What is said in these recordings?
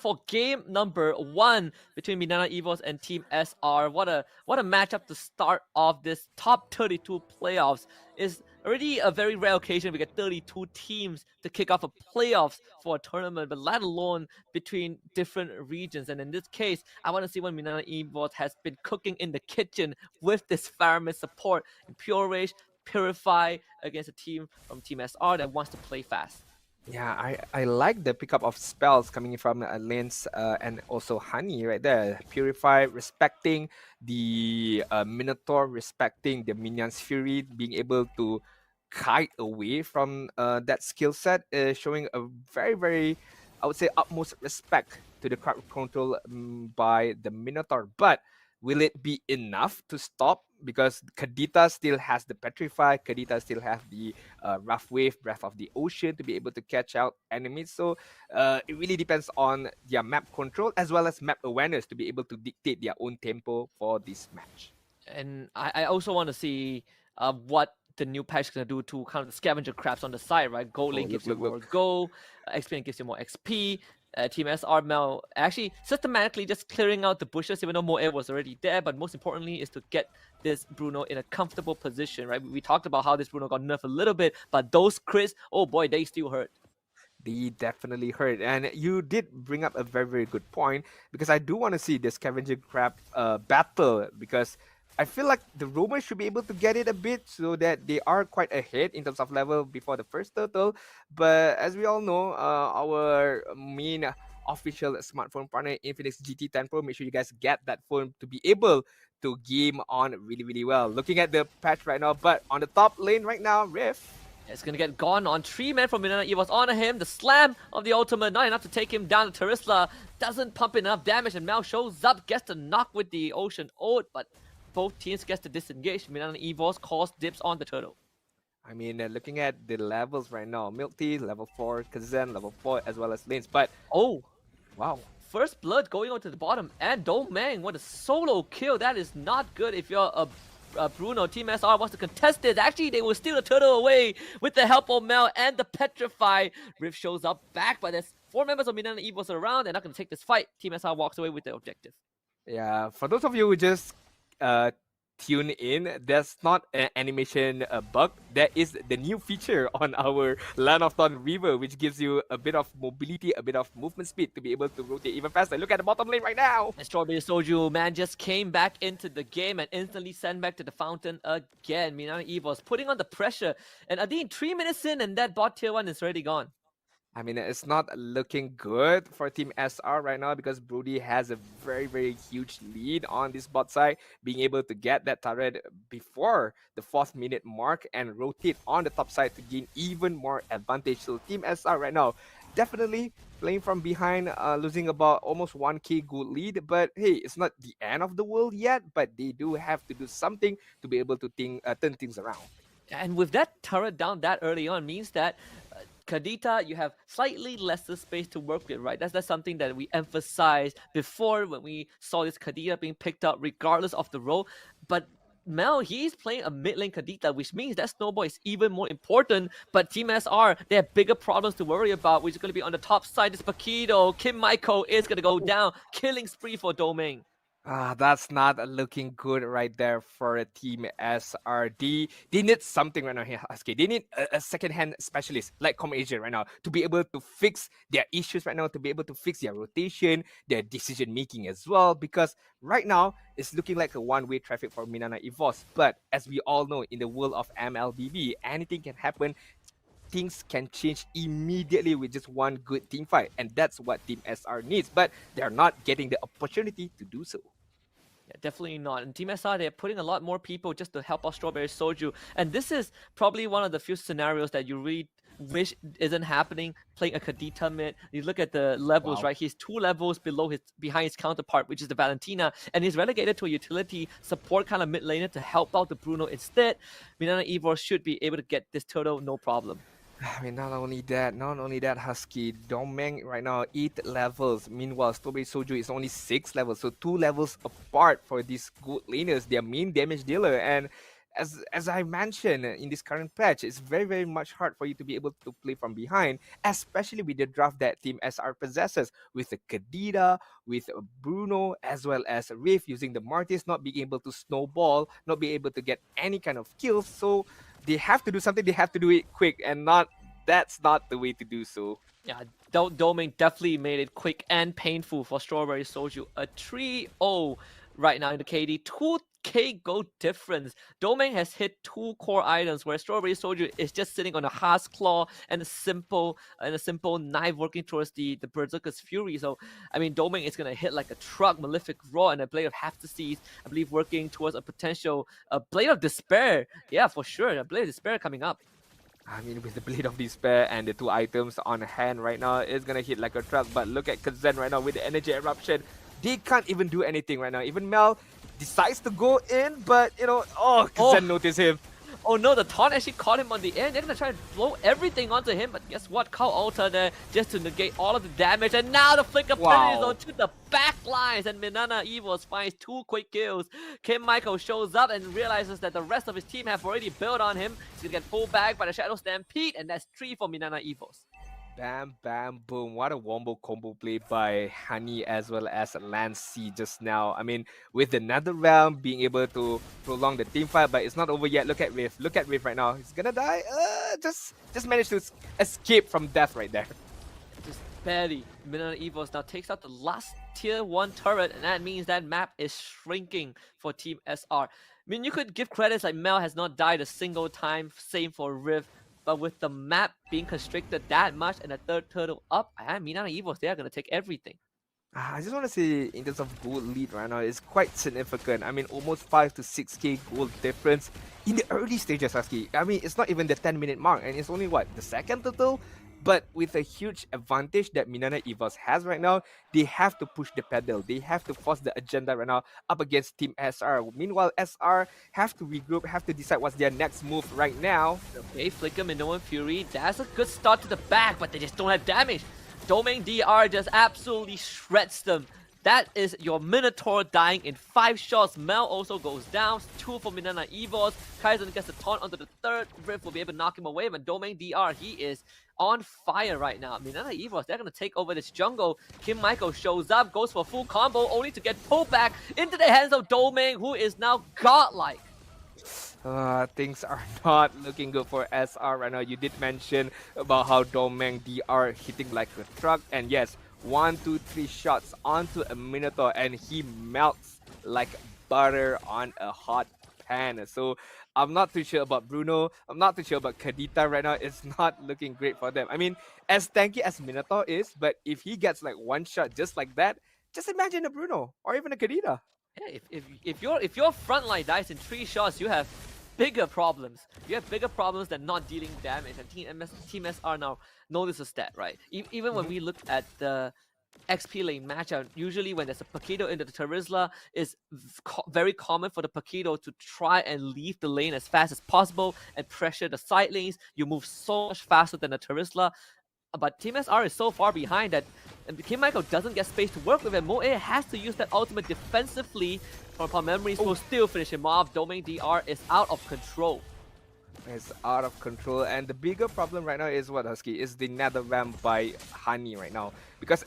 for game number 1 between MINANA EVOS and Team SR. What a matchup to start off this top 32 playoffs. Is already a very rare occasion. We get 32 teams to kick off a playoffs for a tournament, but let alone between different regions. And in this case, I want to see when MINANA EVOS has been cooking in the kitchen with this Faramid support in Pure Rage, Purify against a team from Team SR that wants to play fast. Yeah, I like the pickup of spells coming from Lens and also Honey right there. Purify, respecting the Minotaur, respecting the Minion's Fury, being able to kite away from that skill set, showing a very, I would say, utmost respect to the crowd control by the Minotaur. But will it be enough to stop? Because Kadita still has the Petrify, Kadita still has the Rough Wave, Breath of the Ocean to be able to catch out enemies. So it really depends on their map control as well as map awareness to be able to dictate their own tempo for this match. And I also want to see what the new patch is going to do to kind of the scavenger crabs on the side, right? Gold Oh, link gives you more look. gold, experience gives you more XP. Team SR Mel actually systematically just clearing out the bushes, even though Moe was already there. But most importantly, is to get this Bruno in a comfortable position, right? We talked about how this Bruno got nerfed a little bit, but those crits, oh boy, they still hurt. They definitely hurt. And you did bring up a very good point because I do want to see the scavenger crab battle because I feel like the Romans should be able to get it a bit so that they are quite ahead in terms of level before the first turtle. But as we all know, our main official smartphone partner, Infinix GT10 Pro, make sure you guys get that phone to be able to game on really well. Looking at the patch right now, but on the top lane right now, Riff. It's gonna get gone on 3 men from MINANA EVOS on him. The slam of the ultimate, not enough to take him down. The Terisla doesn't pump enough damage, and Mel shows up, gets the knock with the Ocean Ode, but both teams gets to disengage. MINANA EVOS calls dips on the turtle. I mean, looking at the levels right now, Milk Tea, level 4, Kazan, level 4, as well as lanes. But, Oh, wow. first blood going on to the bottom, and Domang, what a solo kill. That is not good if you're a Bruno. Team SR wants to contest it. Actually, they will steal the turtle away with the help of Mel and the Petrify. Rift shows up back, but there's 4 members of MINANA EVOS around. They're not going to take this fight. Team SR walks away with the objective. Yeah, for those of you who just uh, tune in, that's not an animation bug. That is the new feature on our Land of Dawn River, which gives you a bit of mobility, a bit of movement speed to be able to rotate even faster. Look at the bottom lane right now. And Strawberry Soju, man, just came back into the game and instantly sent back to the fountain again. MINANA EVOS putting on the pressure. And Adine, 3 minutes in, and that bot tier 1 is already gone. I mean, it's not looking good for Team SR right now because Brody has a very huge lead on this bot side, being able to get that turret before the 4th minute mark and rotate on the top side to gain even more advantage. So Team SR right now definitely playing from behind, losing about almost 1k gold lead. But hey, it's not the end of the world yet, but they do have to do something to be able to turn things around. And with that turret down that early on means that Kadita, you have slightly lesser space to work with, right? That's something that we emphasized before when we saw this Kadita being picked up regardless of the role. But Mel, he's playing a mid lane Kadita, which means that Snowball is even more important. But Team SR, they have bigger problems to worry about, which is going to be on the top side. This Paquito, Kim Michael is going to go down. Killing spree for Domain. That's not looking good right there for a Team SRD. They need something right now here, Husky. They need a second-hand specialist like Com Asia right now to be able to fix their issues right now, to be able to fix their rotation, their decision-making as well. Because right now, it's looking like a one-way traffic for MINANA EVOS. But as we all know, in the world of MLBB, anything can happen. Things can change immediately with just one good team fight, and that's what Team SR needs, but they're not getting the opportunity to do so. Yeah, definitely not. And Team SR, they're putting a lot more people just to help out Strawberry Soju. And this is probably one of the few scenarios that you really wish isn't happening. Playing a Kadita mid, you look at the levels, Wow. right? He's 2 levels behind his counterpart, which is the Valentina, and he's relegated to a utility support kind of mid laner to help out the Bruno instead. MINANA EVOS should be able to get this turtle no problem. I mean, not only that, Husky, Domeng right now 8 levels. Meanwhile, Strawberry Soju is only 6 levels, so 2 levels apart for these good laners, their main damage dealer. And as I mentioned in this current patch, it's very much hard for you to be able to play from behind, especially with the draft that Team SR possesses with the Kadita, with Bruno, as well as Riff using the Martis, not being able to snowball, not being able to get any kind of kills. So they have to do something. They have to do it quick, and not that's not the way to do so. Yeah, Doming definitely made it quick and painful for Strawberry Soju. A 3-0 right now in the KD. 2k gold difference. Doming has hit 2 core items, where Strawberry Soju is just sitting on a Heart's Claw and a simple knife working towards the Berserker's Fury. So I mean, Doming is gonna hit like a truck, Malefic Roar, and a Blade of Hephaestus, I believe, working towards a potential Blade of Despair. Yeah, for sure, a Blade of Despair coming up. I mean, with the Blade of Despair and the 2 items on hand right now, it's gonna hit like a truck. But look at Kazen right now with the Energy Eruption. They can't even do anything right now. Even Mel decides to go in, but you know, oh, Kazen noticed him. Oh no, the taunt actually caught him on the end. They're gonna try and blow everything onto him, but guess what? Cow Altar there just to negate all of the damage, and now the Flicker penetrates onto the back lines, and Minana Evos finds 2 quick kills. Kim Michael shows up and realizes that the rest of his team have already built on him. He's gonna get pulled back by the Shadow Stampede, and that's 3 for Minana Evos. Bam, bam, boom. What a wombo combo play by Honey as well as Lancey just now. I mean, with another round being able to prolong the team fight, but it's not over yet. Look at Riff. Look at Riff right now. He's gonna die. Just managed to escape from death right there. Just barely. Minana Evos now takes out the last tier 1 turret, and that means that map is shrinking for Team SR. I mean, you could give credits like Mel has not died a single time, same for Riff. But with the map being constricted that much and a third turtle up, Minana Evos, they are going to take everything. I just want to say, in terms of gold lead right now, it's quite significant. I mean, almost 5 to 6k gold difference in the early stages, Husky. I mean, it's not even the 10-minute mark, and it's only, what, the second turtle? But with a huge advantage that Minana Evos has right now, they have to push the pedal. They have to force the agenda right now up against Team SR. Meanwhile, SR have to regroup, have to decide what's their next move right now. Okay, Flicker, Minoan Fury, that's a good start to the back, but they just don't have damage. Domain DR just absolutely shreds them. That is your Minotaur dying in 5 shots. Mel also goes down. 2 for Minana Evos. Kaizen gets the taunt onto the third. Riff will be able to knock him away. But Domain DR, he is on fire right now. Minana Evos, they're going to take over this jungle. Kim Michael shows up, goes for full combo, only to get pulled back into the hands of Domain, who is now godlike. Things are not looking good for SR right now. You did mention about how Domain DR hitting like a truck. And yes, 1, 2, 3 shots onto a Minotaur, and he melts like butter on a hot pan. So I'm not too sure about Bruno. I'm not too sure about Kadita right now. It's not looking great for them. I mean, as tanky as Minotaur is, but if he gets like 1 shot just like that, just imagine a Bruno or even a Kadita. Yeah, if your front line dies in 3 shots, you have bigger problems. You have bigger problems than not dealing damage. And Team SR now know this is stat, right? Even when we look at the XP lane matchup, usually when there's a Paquito into the Terizla, it's very common for the Paquito to try and leave the lane as fast as possible and pressure the side lanes. You move so much faster than the Terizla. But Team SR is so far behind that Kim Michael doesn't get space to work with, and Moe has to use that ultimate defensively. From memories, will still finish him off. Domain DR is out of control. It's out of control, and the bigger problem right now is what, Husky, is the nether ramp by Honey right now. Because,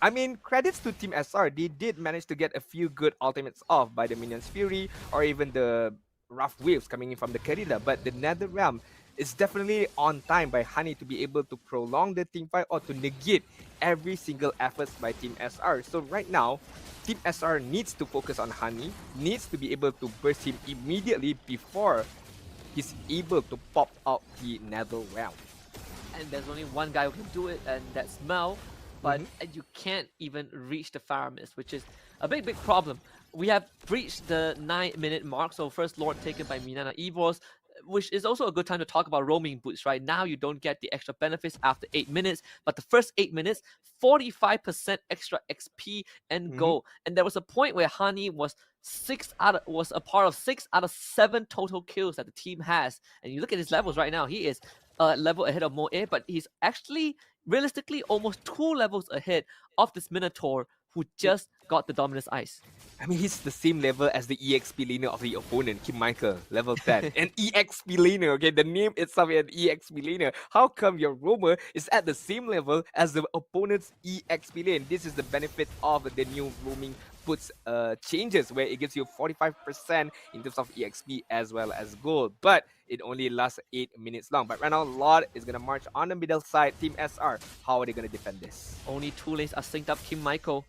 I mean, credits to Team SR, they did manage to get a few good ultimates off by the Minions Fury or even the rough waves coming in from the Karida, but the nether ramp is definitely on time by Honey to be able to prolong the team fight or to negate every single efforts by Team SR. So right now, Team SR needs to focus on Honey, needs to be able to burst him immediately before he's able to pop out the nether realm. And there's only one guy who can do it, and that's Mel. But you can't even reach the Fire Mist, which is a big problem. We have reached the 9-minute mark, so first Lord taken by Minana Evos, which is also a good time to talk about roaming boots. Right now, you don't get the extra benefits after 8 minutes, but the first 8 minutes, 45% extra XP and gold. And there was a point where Hani was a part of 6 out of 7 total kills that the team has. And you look at his levels right now, he is a level ahead of Moe, but he's actually realistically almost 2 levels ahead of this Minotaur who just got the Dominus Ice. I mean, he's the same level as the EXP laner of the opponent, Kim Michael, level 10. An EXP laner, okay? The name itself is an EXP laner. How come your roamer is at the same level as the opponent's EXP lane? This is the benefit of the new roaming puts changes where it gives you 45% in terms of EXP as well as gold. But it only lasts 8 minutes long. But right now, Lord is going to march on the middle side. Team SR, how are they going to defend this? Only 2 lanes are synced up. Kim Michael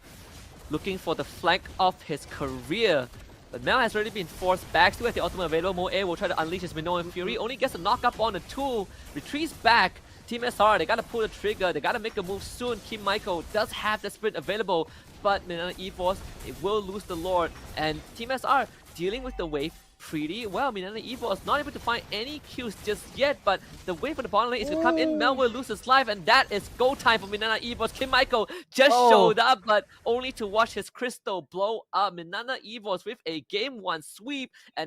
looking for the flank of his career. But Mel has already been forced back. Still has the ultimate available. Moe will try to unleash his Minoan Fury. Only gets a knock up on the 2. Retreats back. Team SR, they gotta pull the trigger. They gotta make a move soon. Kim Michael does have the sprint available. But MINANA EVOS, it will lose the Lord. And Team SR dealing with the wave pretty well. MINANA EVOS not able to find any kills just yet, but the wave from the bottom lane is going to come in. Mel will lose his life, and that is go time for MINANA EVOS. Kim Michael just showed up, but only to watch his crystal blow up. MINANA EVOS with a game 1 sweep, and